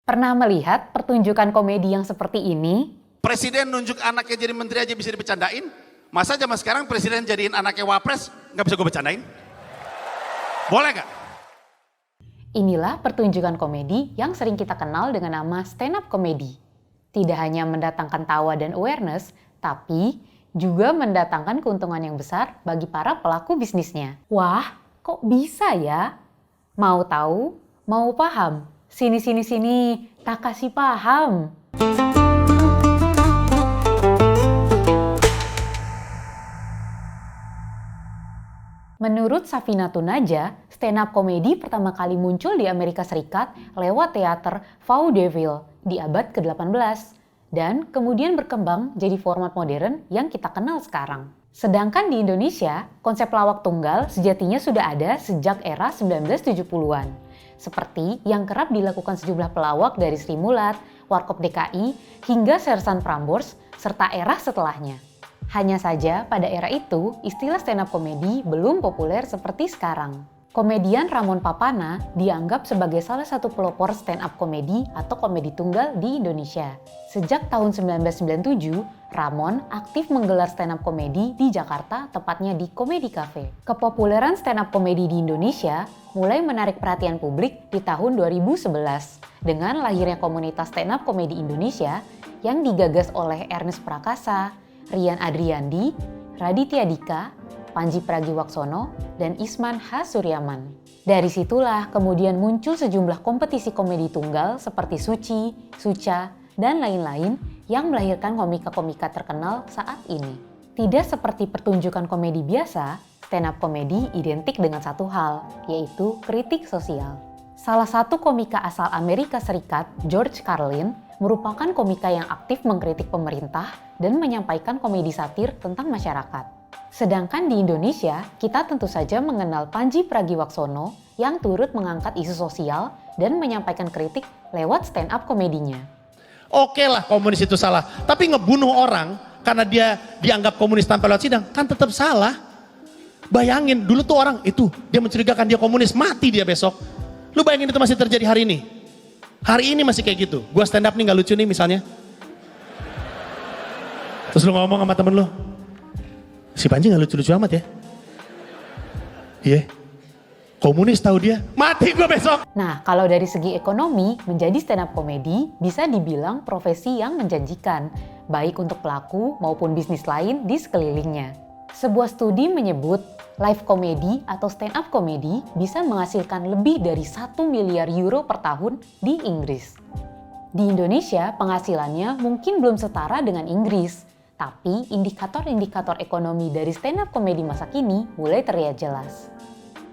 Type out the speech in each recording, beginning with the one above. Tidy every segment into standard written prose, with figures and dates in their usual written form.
Pernah melihat pertunjukan komedi yang seperti ini? Presiden nunjuk anaknya jadi menteri aja bisa dibecandain. Masa zaman sekarang presiden jadiin anaknya wapres, nggak bisa gue bercandain? Boleh nggak? Inilah pertunjukan komedi yang sering kita kenal dengan nama stand-up comedy. Tidak hanya mendatangkan tawa dan awareness, tapi juga mendatangkan keuntungan yang besar bagi para pelaku bisnisnya. Wah, kok bisa ya? Mau tahu? Mau paham? Sini, tak kasih paham. Menurut Safina Tunaja, stand-up komedi pertama kali muncul di Amerika Serikat lewat teater vaudeville di abad ke-18 dan kemudian berkembang jadi format modern yang kita kenal sekarang. Sedangkan di Indonesia, konsep lawak tunggal sejatinya sudah ada sejak era 1970-an. Seperti yang kerap dilakukan sejumlah pelawak dari Sri Mulat, Warkop DKI, hingga Sersan Prambors, serta era setelahnya. Hanya saja pada era itu, istilah stand-up komedi belum populer seperti sekarang. Komedian Ramon Papana dianggap sebagai salah satu pelopor stand-up komedi atau komedi tunggal di Indonesia. Sejak tahun 1997, Ramon aktif menggelar stand-up komedi di Jakarta, tepatnya di Comedy Cafe. Kepopuleran stand-up komedi di Indonesia mulai menarik perhatian publik di tahun 2011 dengan lahirnya komunitas stand-up komedi Indonesia yang digagas oleh Ernest Prakasa, Rian Adriandi, Raditya Dika, Panji Pragiwaksono, dan Isman H. Suryaman. Dari situlah kemudian muncul sejumlah kompetisi komedi tunggal seperti Suci, Suca, dan lain-lain yang melahirkan komika-komika terkenal saat ini. Tidak seperti pertunjukan komedi biasa, stand-up komedi identik dengan satu hal, yaitu kritik sosial. Salah satu komika asal Amerika Serikat, George Carlin, merupakan komika yang aktif mengkritik pemerintah dan menyampaikan komedi satir tentang masyarakat. Sedangkan di Indonesia, kita tentu saja mengenal Panji Pragiwaksono yang turut mengangkat isu sosial dan menyampaikan kritik lewat stand-up komedinya. Oke lah komunis itu salah, tapi ngebunuh orang karena dia dianggap komunis tanpa lewat sidang, kan tetap salah. Bayangin, dulu tuh orang itu, dia mencurigakan dia komunis, mati dia besok. Lu bayangin itu masih terjadi hari ini? Hari ini masih kayak gitu. Gua stand up nih gak lucu nih misalnya. Terus lu ngomong sama temen lu, si Panji gak lucu-lucu amat ya? Iya. Komunis tahu dia, mati gua besok. Nah, kalau dari segi ekonomi, menjadi stand-up komedi bisa dibilang profesi yang menjanjikan, baik untuk pelaku maupun bisnis lain di sekelilingnya. Sebuah studi menyebut live comedy atau stand-up comedy bisa menghasilkan lebih dari 1 miliar euro per tahun di Inggris. Di Indonesia, penghasilannya mungkin belum setara dengan Inggris, tapi indikator-indikator ekonomi dari stand-up comedy masa kini mulai terlihat jelas.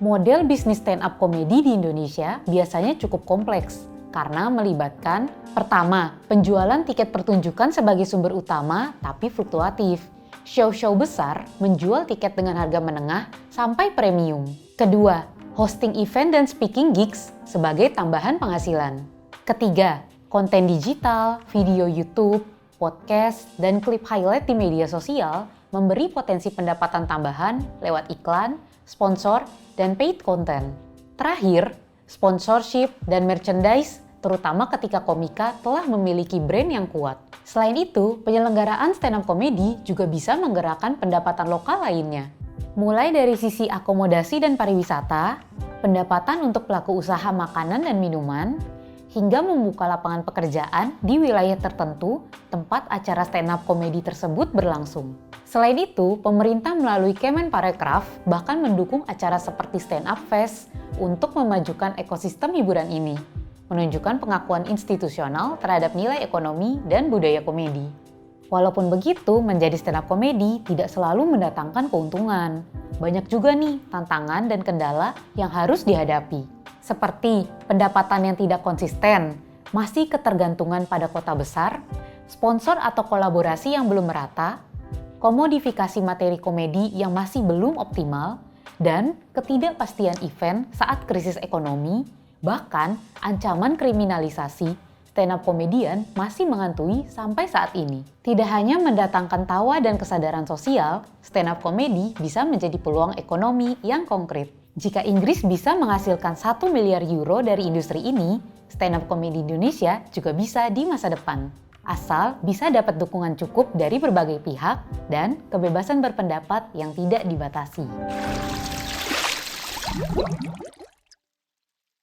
Model bisnis stand-up comedy di Indonesia biasanya cukup kompleks karena melibatkan, pertama, penjualan tiket pertunjukan sebagai sumber utama tapi fluktuatif. Show-show besar menjual tiket dengan harga menengah sampai premium. Kedua, hosting event dan speaking gigs sebagai tambahan penghasilan. Ketiga, konten digital, video YouTube, podcast, dan klip highlight di media sosial memberi potensi pendapatan tambahan lewat iklan, sponsor, dan paid content. Terakhir, sponsorship dan merchandise terutama ketika komika telah memiliki brand yang kuat. Selain itu, penyelenggaraan stand-up comedy juga bisa menggerakkan pendapatan lokal lainnya. Mulai dari sisi akomodasi dan pariwisata, pendapatan untuk pelaku usaha makanan dan minuman, hingga membuka lapangan pekerjaan di wilayah tertentu tempat acara stand-up comedy tersebut berlangsung. Selain itu, pemerintah melalui Kemenparekraf bahkan mendukung acara seperti stand-up fest untuk memajukan ekosistem hiburan ini, menunjukkan pengakuan institusional terhadap nilai ekonomi dan budaya komedi. Walaupun begitu, menjadi stand-up komedi tidak selalu mendatangkan keuntungan. Banyak juga nih tantangan dan kendala yang harus dihadapi. Seperti pendapatan yang tidak konsisten, masih ketergantungan pada kota besar, sponsor atau kolaborasi yang belum merata, komodifikasi materi komedi yang masih belum optimal, dan ketidakpastian event saat krisis ekonomi, bahkan ancaman kriminalisasi stand-up komedian masih menghantui sampai saat ini. Tidak hanya mendatangkan tawa dan kesadaran sosial, stand-up komedi bisa menjadi peluang ekonomi yang konkret. Jika Inggris bisa menghasilkan 1 miliar euro dari industri ini, stand up comedy di Indonesia juga bisa di masa depan. Asal bisa dapat dukungan cukup dari berbagai pihak dan kebebasan berpendapat yang tidak dibatasi.